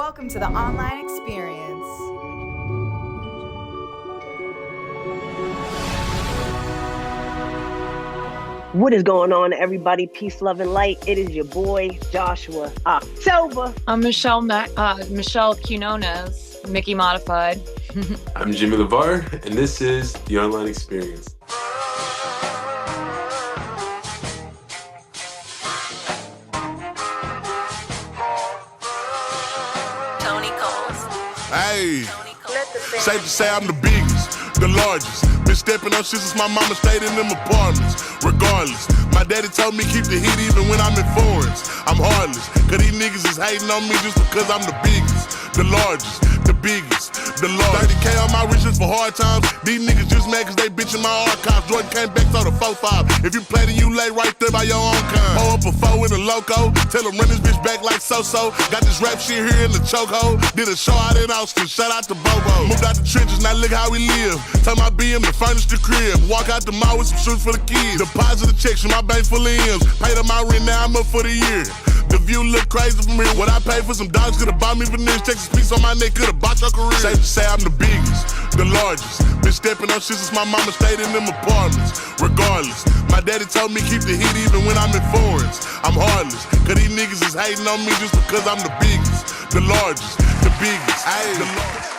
Welcome to the online experience. What is going on, everybody? Peace, love, and light. It is your boy, Joshua October. I'm Michelle Quinones, Mikki Modified. I'm Jimmy Levar, and this is the online experience. Hey, safe to say I'm the biggest, the largest. Been stepping up shit since my mama stayed in them apartments. Regardless, my daddy told me keep the heat even when I'm in foreigns. I'm heartless, cause these niggas is hating on me just because I'm the biggest, the largest, the biggest, the largest. 30K on my riches for hard times. These niggas just mad cause they bitchin' my archives. Jordan came back, so the 4-5. If you play, then you lay right there by your own kind. Pull up a 4 in a loco, tell them run this bitch back like so-so. Got this rap shit here in the chokehold. Did a show out in Austin, shout out to Bobo. Moved out the trenches, now look how we live. Turn my BM to furnish the crib. Walk out the mall with some shoes for the kids. Deposit the checks from my bank full of M's. Paid up my rent, now I'm up for the year. The view look crazy from here. What I paid for some dogs could've bought me veneers. Texas piece on my neck could've bought your career. Safe to say I'm the biggest, the largest. Been stepping up shit since my mama stayed in them apartments. Regardless, my daddy told me keep the heat even when I'm in foreigns. I'm heartless, cause these niggas is hating on me just because I'm the biggest, the largest, the biggest, the largest.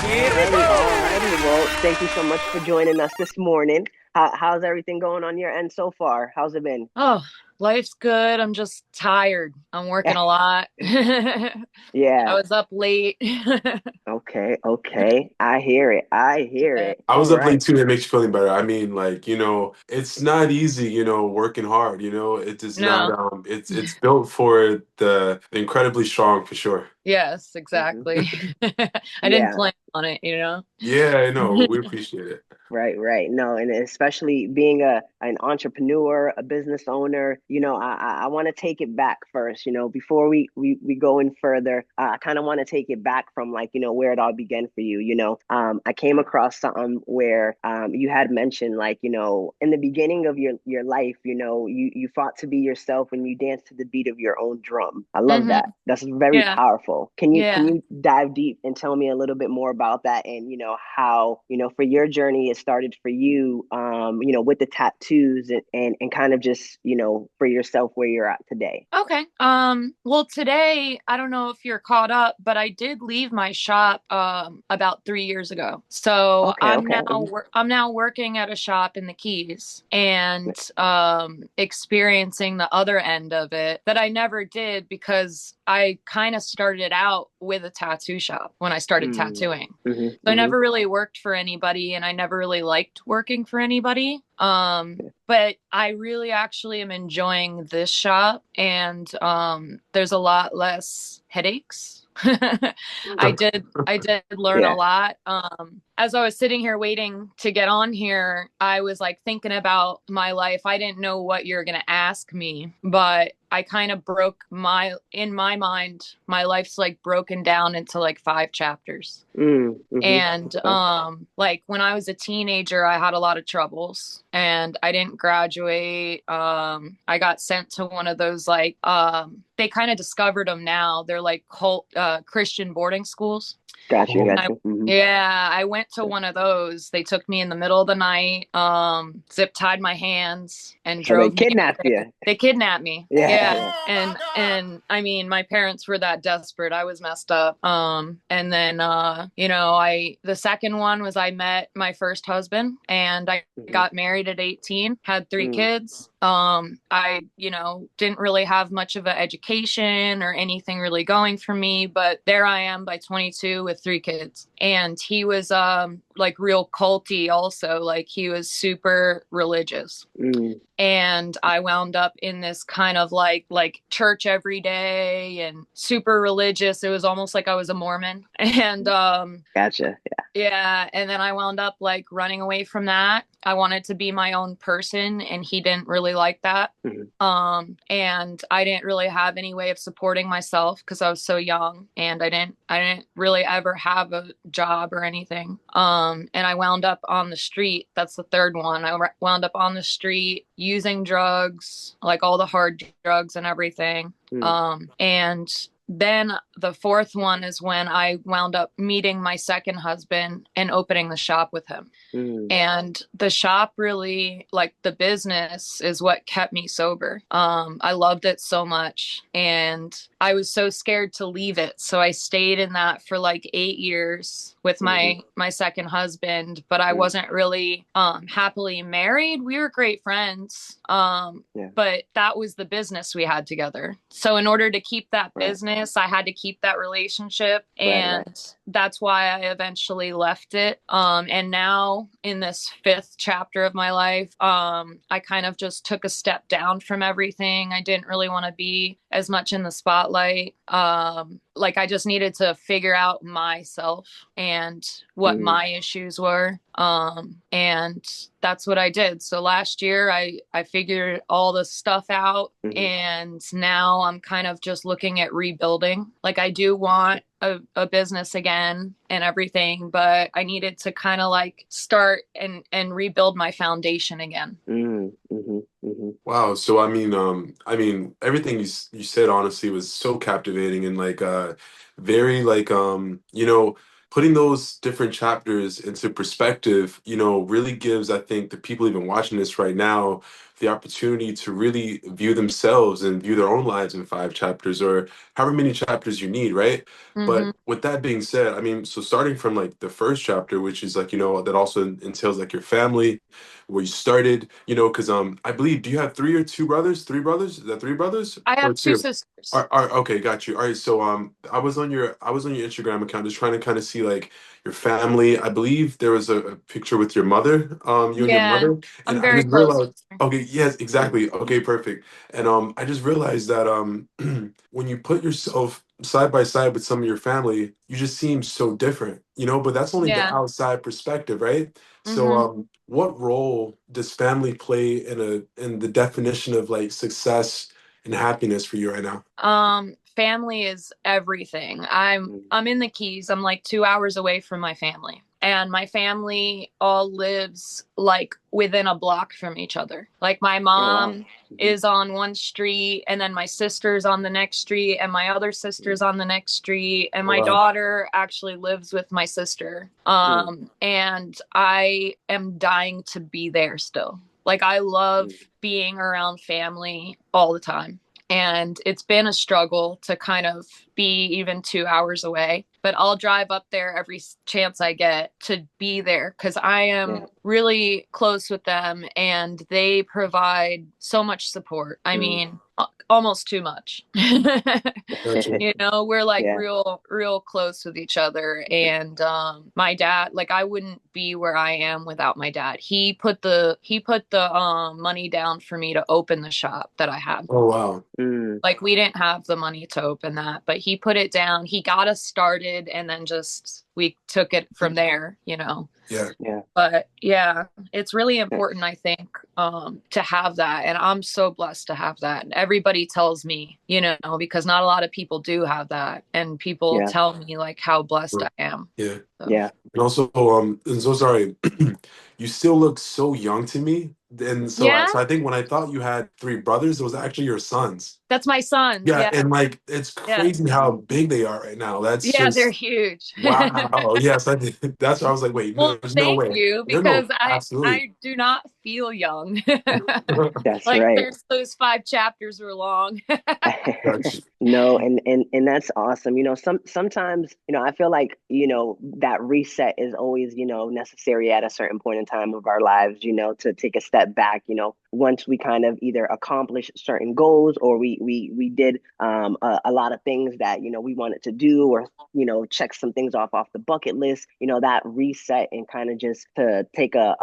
Alrighty, well, thank you so much for joining us this morning. How's everything going on your end so far? How's it been? Oh, life's good. I'm just tired. I'm working a lot. Yeah. I was up late. Okay. I hear it. I was up late too. That makes you feeling better. I mean, like, it's not easy, working hard, it is not, it's built for the incredibly strong for sure. Yes, exactly. I didn't plan on it, Yeah, I know. We appreciate it. Right. No, and especially being an entrepreneur, a business owner, I want to take it back first, before we go in further. I kind of want to take it back from where it all began for you. I came across something where you had mentioned in the beginning of your life, you fought to be yourself when you danced to the beat of your own drum. I love that. That's very powerful. Can you dive deep and tell me a little bit more about that and how for your journey it started for you with the tattoos and kind of just for yourself where you're at today? Okay. Well, today I don't know if you're caught up, but I did leave my shop about 3 years ago. So I'm now working at a shop in the Keys and experiencing the other end of it that I never did because I kind of started out with a tattoo shop when I started tattooing. So I never really worked for anybody and I never really liked working for anybody. But I really actually am enjoying this shop and there's a lot less headaches. I did learn a lot. As I was sitting here waiting to get on here, I was thinking about my life. I didn't know what you're going to ask me, but I kind of in my mind, my life's broken down into 5 chapters. And when I was a teenager, I had a lot of troubles and I didn't graduate. I got sent to one of those they kind of discovered them now. They're cult Christian boarding schools. Gotcha. I went to one of those. They took me in the middle of the night, zip tied my hands and drove me. They kidnapped you. They kidnapped me. Yeah. And I mean, my parents were that desperate. I was messed up. And then, the second one was I met my first husband and I got married at 18, had 3 kids. I, didn't really have much of an education or anything really going for me, but there I am by 22 with 3 kids. And he was, real culty also, he was super religious. And I wound up in this kind of church every day and super religious. It was almost like I was a Mormon. And gotcha. Yeah. And then I wound up running away from that. I wanted to be my own person and he didn't really like that. And I didn't really have any way of supporting myself because I was so young and I didn't really ever have a job or anything. And I wound up on the street. That's the third one. I wound up on the street using drugs, all the hard drugs and everything. And then the fourth one is when I wound up meeting my second husband and opening the shop with him. And the shop really, like the business, is what kept me sober. I loved it so much, and I was so scared to leave it. So I stayed in that for like 8 years with my second husband, but I wasn't really happily married. We were great friends, but that was the business we had together. So in order to keep that business, I had to keep that relationship, and that's why I eventually left it. And now in this fifth chapter of my life, I kind of just took a step down from everything. I didn't really want to be as much in the spotlight. Like I just needed to figure out myself and what my issues were. And that's what I did. So last year I figured all the stuff out, and now I'm kind of just looking at rebuilding. Like I do want a business again and everything, but I needed to kind of like start and rebuild my foundation again. Wow. So I mean, everything you said honestly was so captivating, and like very like putting those different chapters into perspective, really gives, I think, the people even watching this right now the opportunity to really view themselves and view their own lives in 5 chapters or however many chapters you need, right? But with that being said, I mean, so starting from like the first chapter, which is like, that also entails like your family, where you started, because I believe, do you have 3 or 2 brothers? 3 brothers? Is that 3 brothers? I Or have 2 two? sisters. Okay, got you. All right, so I was on your Instagram account just trying to kind of see like your family. I believe there was a picture with your mother, you and your Yeah, mother, and I'm I very just close. realized. Okay, yes, exactly. Okay, perfect. And I just realized that when you put yourself side by side with some of your family, you just seem so different, but that's only the Yeah. outside perspective, right? So what role does family play in the definition of like success and happiness for you right now? Family is everything. I'm in the Keys. I'm like 2 hours away from my family. And my family all lives like within a block from each other. Like my mom is on one street, and then my sister's on the next street, and my other sister's on the next street, and my daughter actually lives with my sister. And I am dying to be there still. Like I love being around family all the time. And it's been a struggle to kind of be even 2 hours away, but I'll drive up there every chance I get to be there because I am really close with them, and they provide so much support. I mean, almost too much. We're like real close with each other. And my dad, like I wouldn't be where I am without my dad. He put the money down for me to open the shop that I have. Oh wow. Like we didn't have the money to open that, but he put it down. He got us started, and then just we took it from there. Yeah. But yeah, it's really important, I think, to have that. And I'm so blessed to have that. And everybody tells me, because not a lot of people do have that. And people tell me like how blessed I am. Yeah. So. Yeah. And also, I'm so sorry. You still look so young to me. And so, so I think when I thought you had 3 brothers, those were actually your sons. That's my sons. Yeah. And like, it's crazy how big they are right now. That's they're huge. Wow. Yes, I did. That's why I was like, wait, no, Well, there's no way. thank you, No, because absolutely. I do not feel young. That's like right. those 5 chapters were long. No, and that's awesome. Sometimes, I feel like, that reset is always, necessary at a certain point in time of our lives, to take a step back, once we kind of either accomplish certain goals or we did a lot of things that, we wanted to do, or, check some things off the bucket list, that reset and kind of just to take a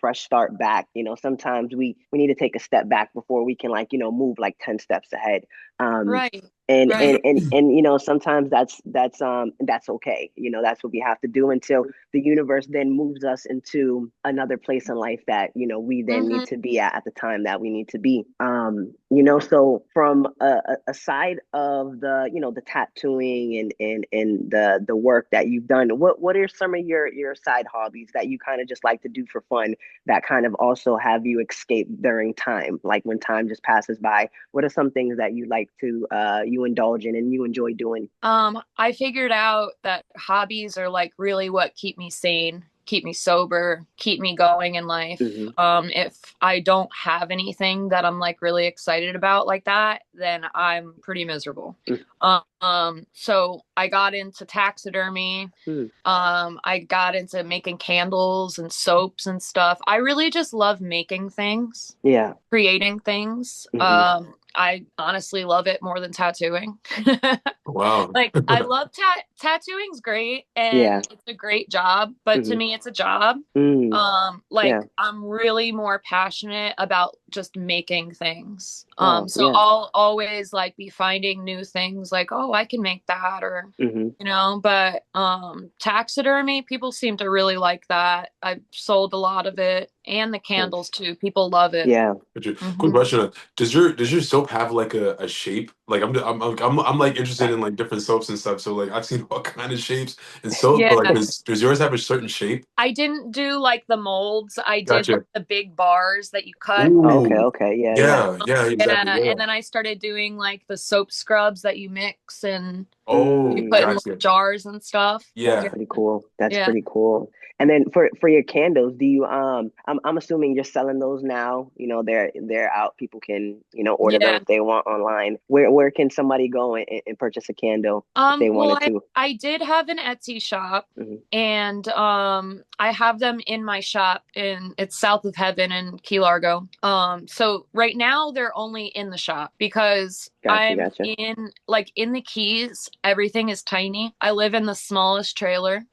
fresh start back. Sometimes we need to take a step back before we can move like 10 steps ahead. Right. And right. and sometimes that's okay. That's what we have to do until the universe then moves us into another place in life that we then need to be at the time that we need to be. So from a side of the the tattooing and the work that you've done, what are some of your side hobbies that you kind of just like to do for fun that kind of also have you escape during time, like when time just passes by? What are some things that you like to you indulge in and you enjoy doing? I figured out that hobbies are like really what keep me sane, keep me sober, keep me going in life. If I don't have anything that I'm like really excited about like that, then I'm pretty miserable. So I got into taxidermy. I got into making candles and soaps and stuff. I really just love making things. Yeah. Creating things. I honestly love it more than tattooing. Wow. Like I love tattooing's great and it's a great job, but to me it's a job. I'm really more passionate about just making things. So I'll always like be finding new things like, oh, I can make that or you know, but taxidermy, people seem to really like that. I've sold a lot of it and the candles too. People love it. Yeah. Quick question: Does your soap have like a shape? Like I'm like interested in like different soaps and stuff. So like I've seen all kind of shapes and soap, but like does yours have a certain shape? I didn't do like the molds. I did like the big bars that you cut. Okay, yeah, exactly. And then I started doing like the soap scrubs that you mix and you put in little jars and stuff. That's pretty cool. That's pretty cool. And then for your candles, do you I'm assuming you're selling those now. You know, they're out. People can, you know, order them if they want online. Where can somebody go and purchase a candle if they wanted to? I did have an Etsy shop and I have them in my shop it's South of Heaven in Key Largo. So right now they're only in the shop because I'm in the Keys, everything is tiny. I live in the smallest trailer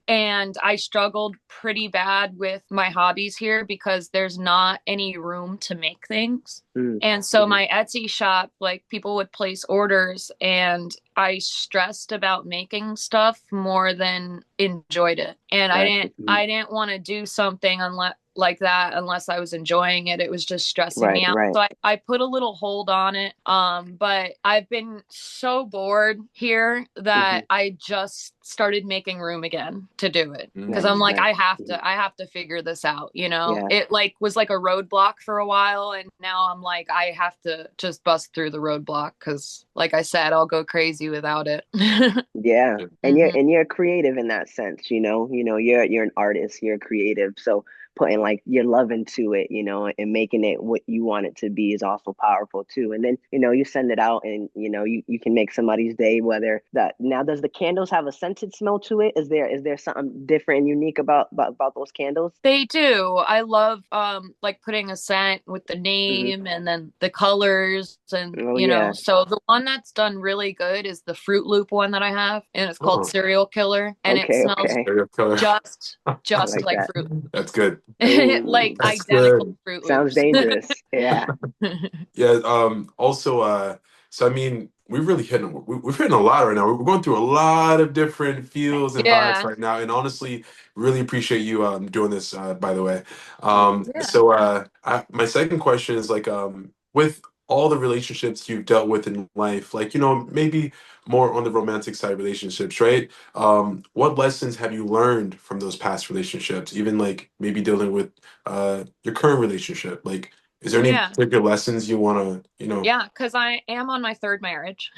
and I struggled pretty bad with my hobbies here because there's not any room to make things. And so my Etsy shop, like people would place orders and I stressed about making stuff more than enjoyed it. And I didn't want to do something unless I was enjoying it. It was just stressing me out. So I put a little hold on it. But I've been so bored here that I just started making room again to do it. Because I'm like, I have to figure this out, you know? It like was like a roadblock for a while. And now I'm like, I have to just bust through the roadblock because like I said, I'll go crazy without it. And you're creative in that sense, you know, you're an artist, you're creative. So putting like your love into it, you know, and making it what you want it to be is also powerful too. And then, you know, you send it out and, you know, you can make somebody's day, whether that now, does the candles have a scented smell to it? Is there something different and unique about those candles? They do. I love like putting a scent with the name and then the colors and you know, so the one that's done really good is the Fruit Loop one that I have and it's called Serial Killer and it smells just like Fruit Loops. That's good. Like that's identical good. Fruit Loops. Sounds dangerous. Also so I mean we've hitting a lot right now. We're going through a lot of different feels and vibes right now, and honestly really appreciate you doing this by the way. So my second question is like with all the relationships you've dealt with in life, like, you know, maybe more on the romantic side relationships, right? What lessons have you learned from those past relationships, even like maybe dealing with your current relationship? Like, is there any particular lessons you want to, you know? Yeah, because I am on my third marriage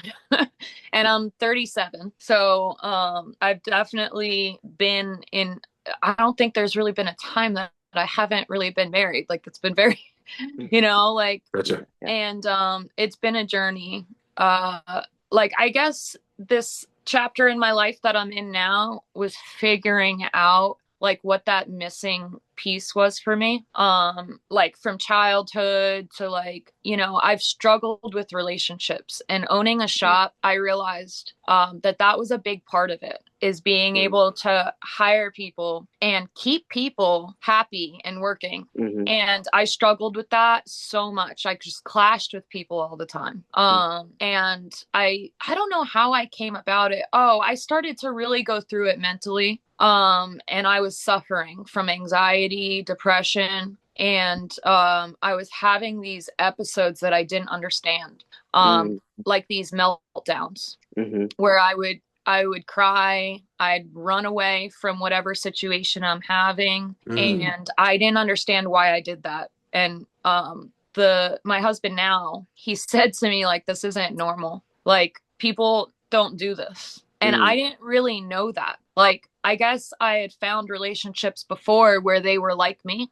and I'm 37. So I've definitely been in, I don't think there's really been a time that I haven't really been married. Like it's been very, you know, like, and it's been a journey. Like, I guess this chapter in my life that I'm in now was figuring out like what that missing piece was for me. Like from childhood to like, you know, I've struggled with relationships and owning a shop. I realized that was a big part of it, is being able to hire people and keep people happy and working. And I struggled with that so much. I just clashed with people all the time. And I don't know how I came about it. I started to really go through it mentally. And I was suffering from anxiety, depression, and I was having these episodes that I didn't understand, like these meltdowns where I would cry, I'd run away from whatever situation I'm having, and I didn't understand why I did that. And my husband now, he said to me, like, this isn't normal. like people don't do this. And I didn't really know that. Like, I guess I had found relationships before where they were like me.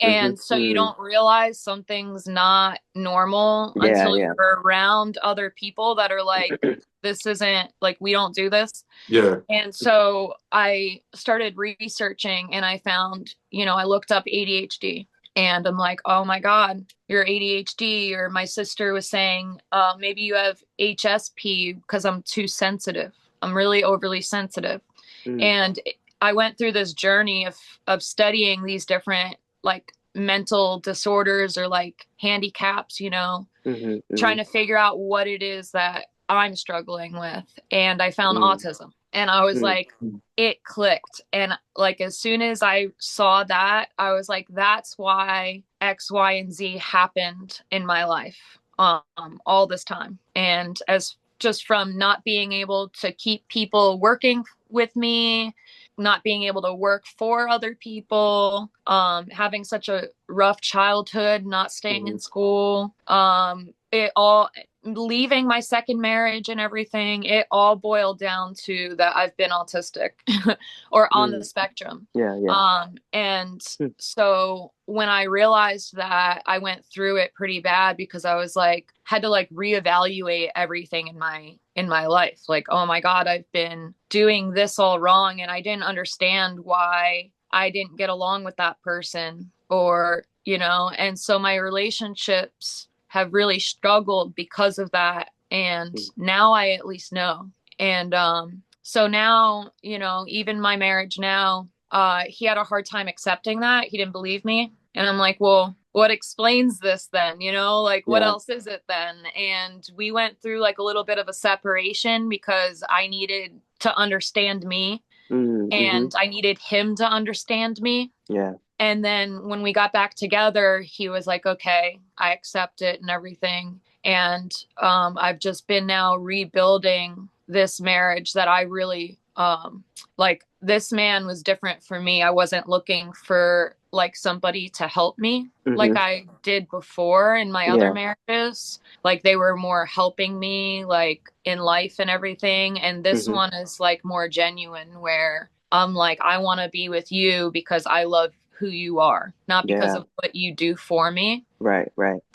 And so you don't realize something's not normal until you're around other people that are like, this isn't like, we don't do this. Yeah. And so I started researching and I found, you know, I looked up ADHD and I'm like, oh my God, you're ADHD. Or my sister was saying, maybe you have HSP because I'm too sensitive. I'm really overly sensitive. And I went through this journey of studying these different like mental disorders or like handicaps, you know, trying to figure out what it is that I'm struggling with. And I found autism. And I was like, it clicked. And like, as soon as I saw that, I was like, that's why X, Y, and Z happened in my life all this time. And as just from not being able to keep people working with me, not being able to work for other people, having such a rough childhood, not staying in school, it all, leaving my second marriage and everything, it all boiled down to that I've been autistic or on the spectrum. And so when I realized that, I went through it pretty bad because I was like, had to like reevaluate everything in my life. Like, oh my God, I've been doing this all wrong. And I didn't understand why I didn't get along with that person, or, you know, and so my relationships have really struggled because of that. And now I at least know. And so now, you know, even my marriage now, he had a hard time accepting that. He didn't believe me. And I'm like, well, what explains this then? You know, like what else is it then? And we went through like a little bit of a separation because I needed to understand me and I needed him to understand me. And then when we got back together, he was like, okay, I accept it and everything. And I've just been now rebuilding this marriage that I really like. This man was different for me. I wasn't looking for like somebody to help me like I did before in my other marriages. Like they were more helping me like in life and everything. And this one is like more genuine, where I'm like, I want to be with you because I love who you are, not because of what you do for me. Right.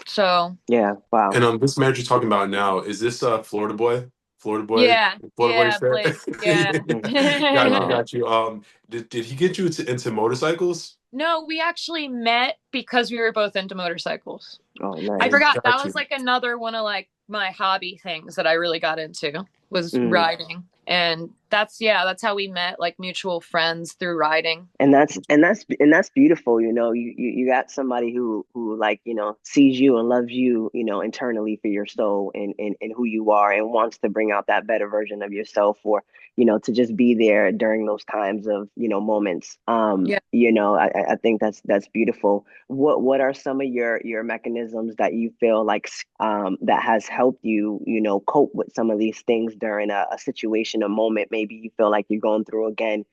So wow. And this marriage you're talking about now, is this Florida boy? Florida boy? Yeah. Florida boy Blake, yeah. got you. Did he get you into motorcycles? No, we actually met because we were both into motorcycles. Oh, nice. I forgot. That was like another one of like my hobby things that I really got into was riding. And that's how we met, like mutual friends through riding. And that's beautiful. You know, you got somebody who like, you know, sees you and loves you, you know, internally for your soul and who you are, and wants to bring out that better version of yourself, or, you know, to just be there during those times of, you know, moments. You know, I think that's beautiful. What are some of your mechanisms that you feel like that has helped you, you know, cope with some of these things during a situation, a moment maybe you feel like you're going through again,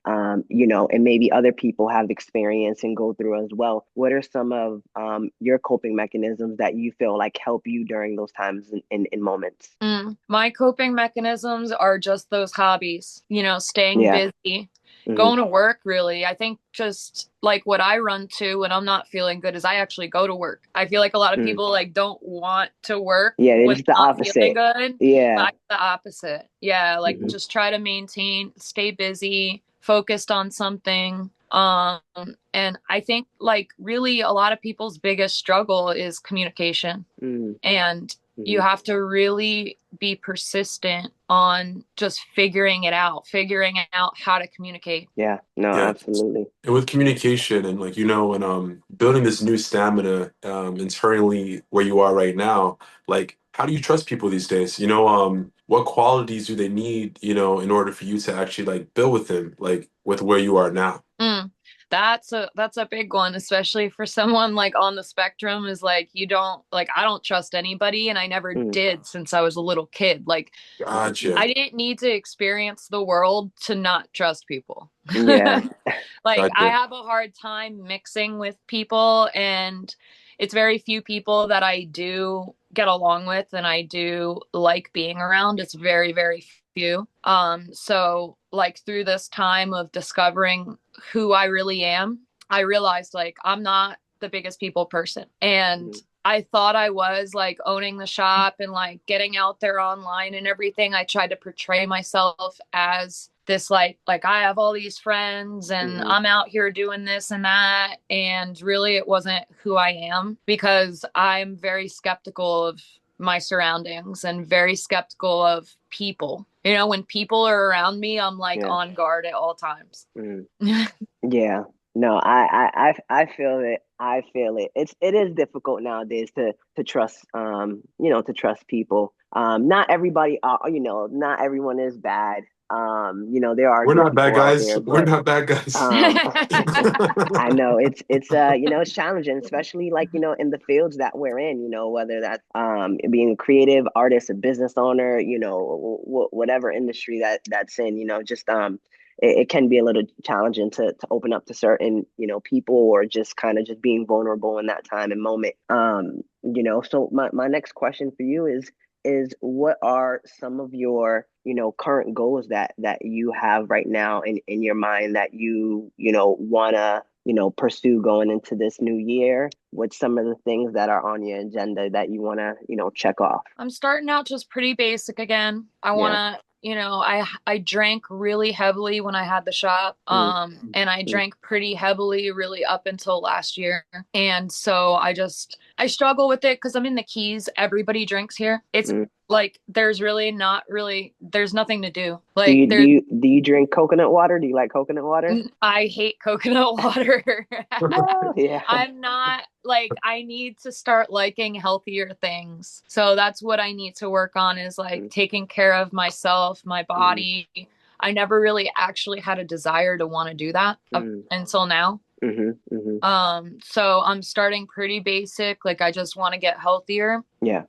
you know, and maybe other people have experienced and go through as well? What are some of your coping mechanisms that you feel like help you during those times in moments? My coping mechanisms are just those hobbies, you know, staying busy, going to work, really. I think just like what I run to when I'm not feeling good is I actually go to work. I feel like a lot of people like don't want to work. It's the opposite. Good, but the opposite. Like just try to stay busy, focused on something. And I think like really a lot of people's biggest struggle is communication. And you have to really be persistent on just figuring out how to communicate. Absolutely. And with communication and like, you know, and building this new stamina internally where you are right now, like how do you trust people these days? You know, what qualities do they need, you know, in order for you to actually like build with them, like with where you are now? That's a big one, especially for someone like on the spectrum, is like, I don't trust anybody, and I never did since I was a little kid. Like, gotcha. I didn't need to experience the world to not trust people. Gotcha. I have a hard time mixing with people, and it's very few people that I do get along with and I do like being around. It's very, very few. So like through this time of discovering who I really am, I realized like I'm not the biggest people person. And I thought I was like owning the shop and like getting out there online and everything. I tried to portray myself as this like I have all these friends and I'm out here doing this and that. And really it wasn't who I am, because I'm very skeptical of my surroundings and very skeptical of people. You know, when people are around me, I'm like on guard at all times. Yeah. No, I feel it. I feel it. It is difficult nowadays to trust to trust people. Not everybody not everyone is bad. There are We're good not bad people out guys. there, We're but not bad guys. I know it's challenging, especially like, in the fields that we're in, whether that's being a creative artist, a business owner, whatever industry that's in, just it can be a little challenging to open up to certain, people, or just kind of just being vulnerable in that time and moment. So my next question for you is what are some of your, current goals that you have right now in your mind that wanna, pursue going into this new year? What's some of the things that are on your agenda that you wanna, check off? I'm starting out just pretty basic again. I wanna I drank really heavily when I had the shop. And I drank pretty heavily really up until last year. And so I struggle with it because I'm in the Keys. Everybody drinks here. It's like there's nothing to do. Like do you drink coconut water? Do you like coconut water? I hate coconut water. Yeah. I'm not like, I need to start liking healthier things. So that's what I need to work on, is like taking care of myself, my body. I never really actually had a desire to want to do that until now. So I'm starting pretty basic. Like I just want to get healthier. Yeah.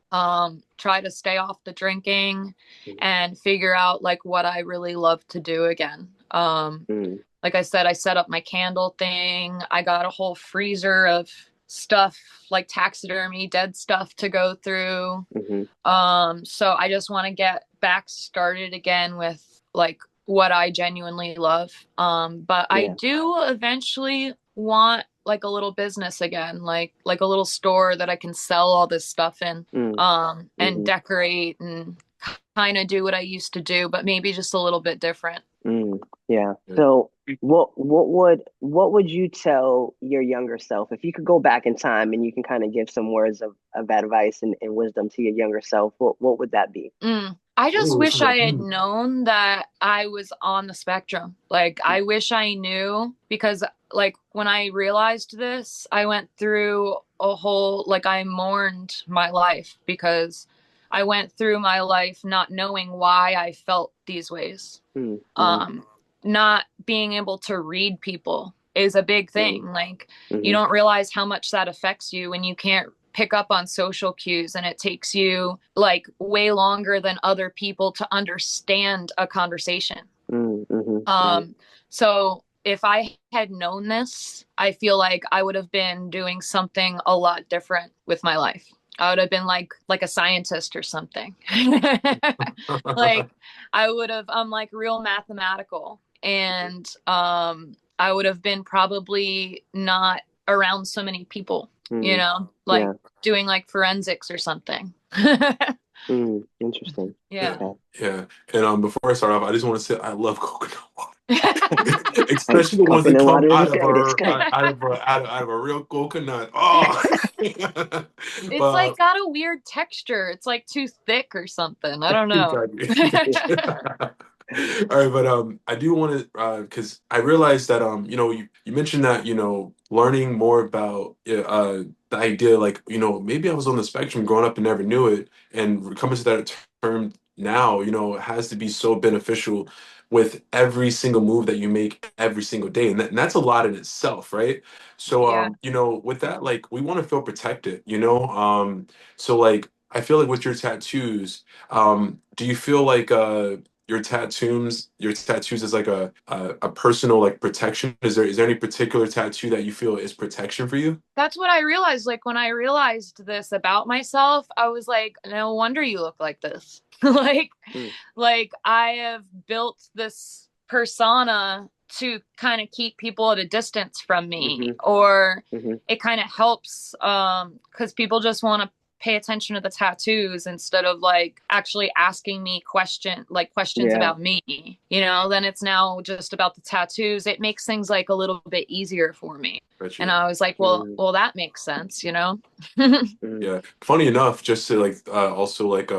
Try to stay off the drinking and figure out like what I really love to do again. Like I said, I set up my candle thing. I got a whole freezer of stuff like taxidermy, dead stuff to go through. So I just want to get back started again with like what I genuinely love. But I do eventually want like a little business again, like a little store that I can sell all this stuff in, and decorate and kind of do what I used to do, but maybe just a little bit different. Yeah. So what would you tell your younger self if you could go back in time and you can kind of give some words of advice and wisdom to your younger self? What would that be? I just wish I had known that I was on the spectrum. Like, I wish I knew, because like when I realized this, I went through a whole, like I mourned my life because I went through my life not knowing why I felt these ways. Not being able to read people is a big thing. Like, you don't realize how much that affects you when you can't pick up on social cues, and it takes you like way longer than other people to understand a conversation. So if I had known this, I feel like I would have been doing something a lot different with my life. I would have been like a scientist or something. Like I would have, I'm like real mathematical, and I would have been probably not around so many people, like doing like forensics or something. Interesting. Yeah. Okay. Yeah. And before I start off, I just want to say I love coconut water. Especially the ones that Coconut come water out is of good. It's good. out of a real coconut. Oh, It's like got a weird texture. It's like too thick or something. I don't know. All right, but I do want to because I realized that you mentioned that learning more about the idea, like maybe I was on the spectrum growing up and never knew it, and coming to that term now, it has to be so beneficial with every single move that you make every single day, and that's a lot in itself, right? So with that, like we want to feel protected, so like I feel like with your tattoos, do you feel like your tattoos as like a personal like protection? Is there any particular tattoo that you feel is protection for you? That's what I realized. Like when I realized this about myself, I was like, no wonder you look like this. Like I have built this persona to kind of keep people at a distance from me, or it kind of helps because people just want to pay attention to the tattoos instead of like actually asking me questions about me, then it's now just about the tattoos. It makes things like a little bit easier for me. And I was like, well, that makes sense, Yeah. Funny enough, just to like also like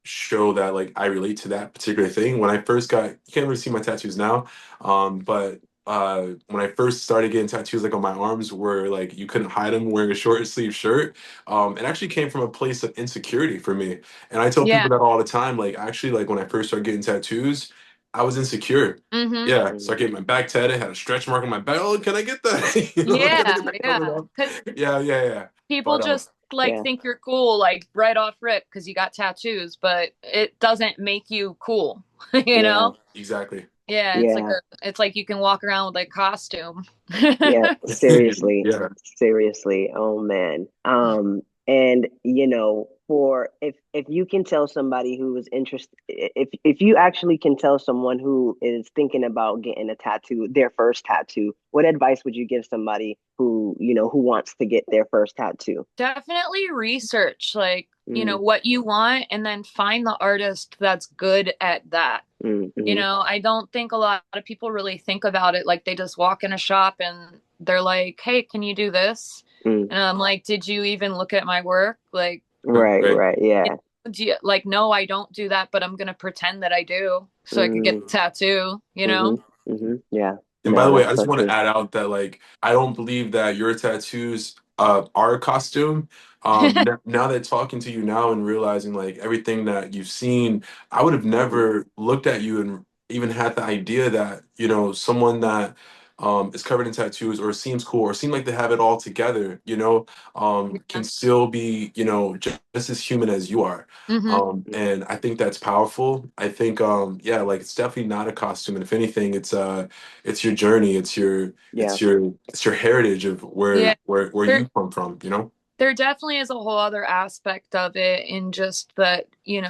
show that like I relate to that particular thing. When I first got, you can't really see my tattoos now, but when I first started getting tattoos like on my arms where like you couldn't hide them wearing a short sleeve shirt, it actually came from a place of insecurity for me. And I tell people that all the time. Like actually, like when I first started getting tattoos, I was insecure. Yeah, started getting my back tatted, had a stretch mark on my back. Oh, can I get that? Can I get that covered up? Yeah. People just think you're cool, like right off rip because you got tattoos, but it doesn't make you cool, know? Exactly. Yeah, it's like you can walk around with a costume. Yeah, seriously. Yeah. Seriously. Oh man. And for if you can tell somebody who is interested, if you actually can tell someone who is thinking about getting a tattoo, their first tattoo, what advice would you give somebody who who wants to get their first tattoo? Definitely research what you want, and then find the artist that's good at that. I don't think a lot of people really think about it. Like they just walk in a shop and they're like, hey, can you do this? And I'm like, did you even look at my work? Like, right. Yeah. No, I don't do that, but I'm going to pretend that I do so I could get the tattoo, Yeah. And by the way, I just want to add out that like I don't believe that your tattoos are a costume. Now that talking to you now and realizing like everything that you've seen, I would have never looked at you and even had the idea that someone that is covered in tattoos or seems cool or seem like they have it all together, can still be just as human as you are. And I think that's powerful. I think like it's definitely not a costume, and if anything, it's your journey, it's your heritage of where you come from. There definitely is a whole other aspect of it in just that you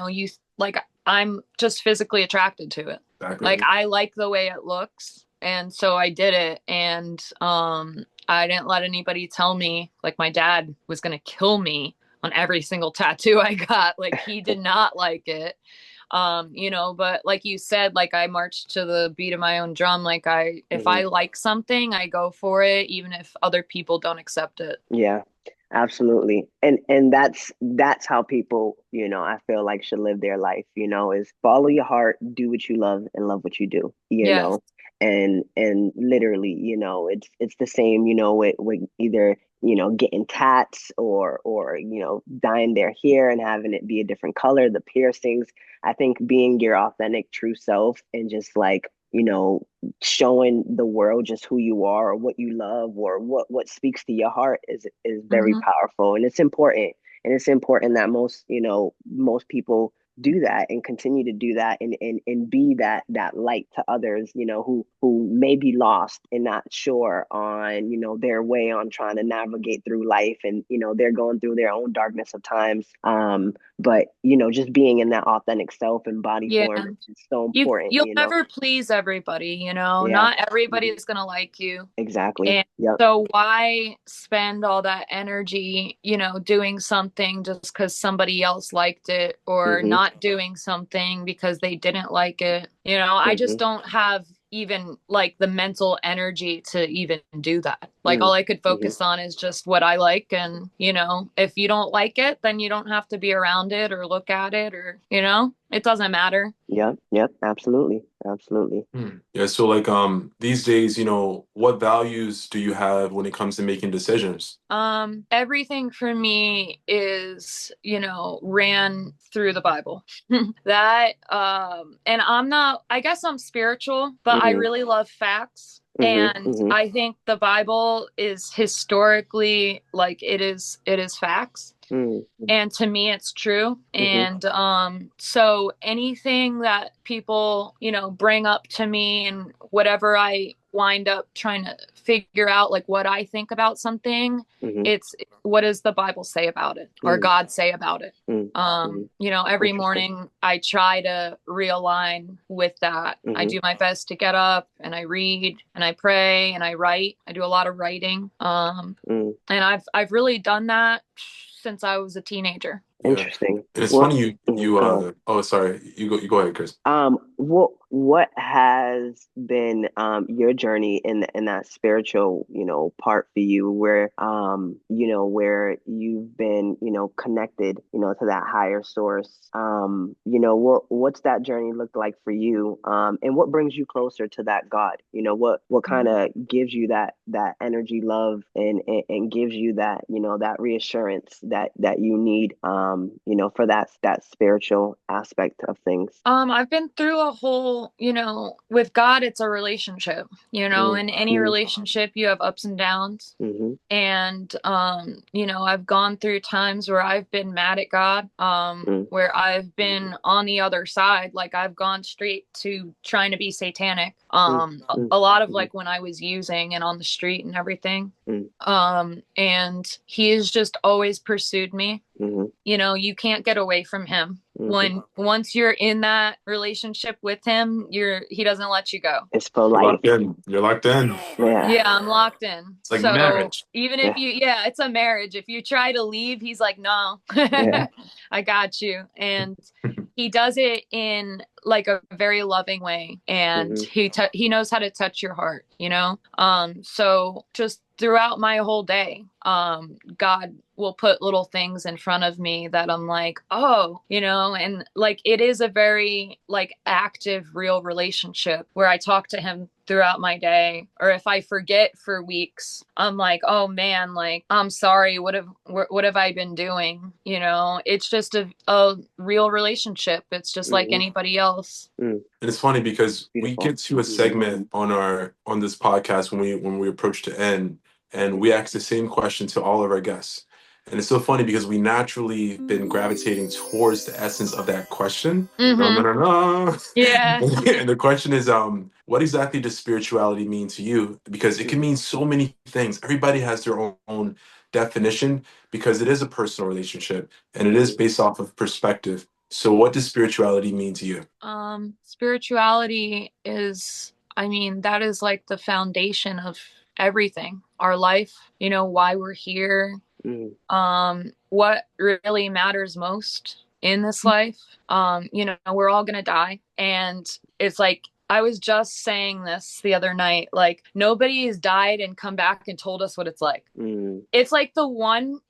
like I'm just physically attracted to it. Exactly. Like I like the way it looks, and so I did it. And I didn't let anybody tell me like my dad was gonna kill me on every single tattoo I got. Like he did not like it. But like you said, like I march to the beat of my own drum. Like if I like something, I go for it, even if other people don't accept it. Yeah, absolutely. And that's how people, I feel like should live their life, is follow your heart, do what you love and love what you do, know. And literally, it's the same, with either getting tats or dyeing their hair and having it be a different color, the piercings. I think being your authentic true self and just like showing the world just who you are or what you love or what speaks to your heart is very powerful, and it's important. And it's important that most people do that and continue to do that and be that light to others, who may be lost and not sure on, their way on trying to navigate through life, and, they're going through their own darkness of times. But, just being in that authentic self and body form is so important. You'll never please everybody, not everybody is going to like you. Exactly. And so why spend all that energy, doing something just because somebody else liked it, or not doing something because they didn't like it? I just don't have even like the mental energy to even do that. Like all I could focus on is just what I like. And, if you don't like it, then you don't have to be around it or look at it, or, it doesn't matter. Yep. Absolutely. Yeah. So like, these days, what values do you have when it comes to making decisions? Everything for me is, ran through the Bible. That, and I guess I'm spiritual, but I really love facts. And I think the Bible is historically like it is facts. And to me, it's true. And so anything that people, bring up to me and whatever I wind up trying to figure out, like what I think about something, it's what does the Bible say about it or God say about it? Every morning I try to realign with that. I do my best to get up and I read and I pray and I write. I do a lot of writing. And I've really done that since I was a teenager. Interesting. And it's funny oh, sorry, you go ahead, Chris. What has been your journey in that spiritual part for you, where where you've been connected to that higher source? What's that journey looked like for you, and what brings you closer to that God? What kind of gives you that energy, love, and gives you that that reassurance that you need for that spiritual aspect of things? I've been through a whole, with God, it's a relationship, in any relationship you have ups and downs. And, I've gone through times where I've been mad at God, where I've been on the other side. Like I've gone straight to trying to be satanic. A lot of like when I was using and on the street and everything. And he has just always pursued me. You can't get away from him. Once you're in that relationship with him, he doesn't let you go. It's for life. You're locked in. Yeah, I'm locked in. It's like marriage. Even if it's a marriage. If you try to leave, he's like, no, I got you. And he does it in like a very loving way. And he knows how to touch your heart, so just throughout my whole day, God will put little things in front of me that I'm like, oh, and like it is a very like active, real relationship where I talk to him throughout my day. Or if I forget for weeks, I'm like, oh man, like I'm sorry, what have I been doing? It's just a real relationship. It's just like anybody else. And it's funny because we get to a segment on this podcast when we approach to end, and we ask the same question to all of our guests. And it's so funny because we naturally been gravitating towards the essence of that question. Yeah. And the question is, what exactly does spirituality mean to you? Because it can mean so many things. Everybody has their own definition because it is a personal relationship and it is based off of perspective. So what does spirituality mean to you? Spirituality is, that is like the foundation of everything, our life, why we're here, what really matters most in this life. We're all gonna die, and it's like I was just saying this the other night, like nobody has died and come back and told us what it's like. It's like the one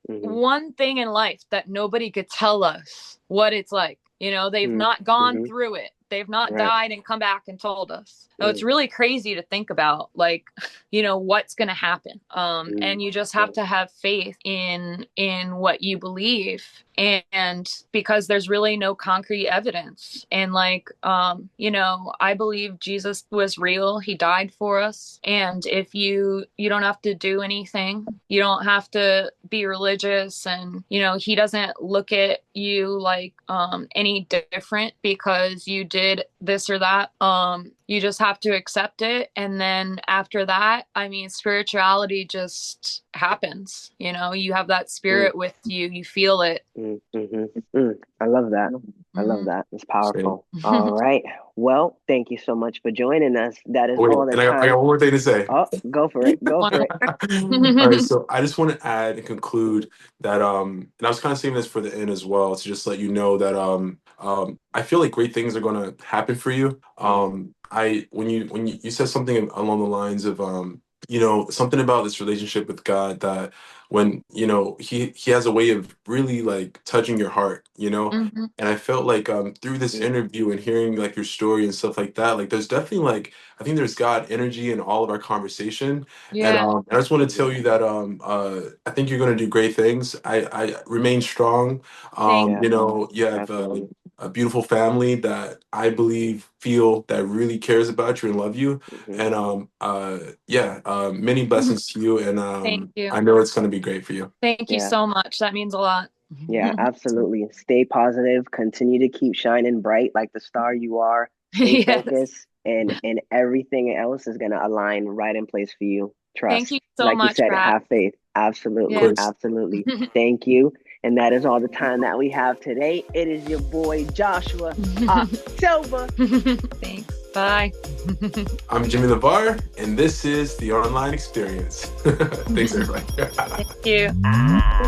thing in life that nobody could tell us what it's like. They've not gone through it. They've not died and come back and told us. So it's really crazy to think about, like, what's going to happen. And you just have to have faith in what you believe. And because there's really no concrete evidence. And like, I believe Jesus was real. He died for us. And if you don't have to do anything, you don't have to be religious. And, he doesn't look at you like any different because you did this or that. You just have to accept it. And then after that, spirituality just happens. You have that spirit with you. You feel it. I love that. I love that. It's powerful. All right. Well, thank you so much for joining us. That is all the time. I got one more thing to say. Oh, go for it. Go for it. All right. So I just want to add and conclude that, and I was kind of saying this for the end as well, to just let you know that I feel like great things are going to happen for you. When you said something along the lines of something about this relationship with God, that when he has a way of really like touching your heart, and I felt like through this interview and hearing like your story and stuff like that, like there's definitely like I think there's God energy in all of our conversation. And I just want to tell you that I think you're going to do great things. I remain strong. You have a beautiful family that I believe feel that really cares about you and love you. And many blessings to you. And Thank you. I know it's going to be great for you. Thank you so much. That means a lot. Yeah, absolutely. Stay positive. Continue to keep shining bright like the star you are. Stay Yes. focused, and everything else is gonna align right in place for you. Trust. Thank you so Like you much, said, Brad. have faith. Absolutely. Yes. Absolutely. Thank you. And that is all the time that we have today. It is your boy Joshua October. Thanks. Bye. I'm Jimmy Levar, and this is the Online Experience. Thanks, everybody. Thank you.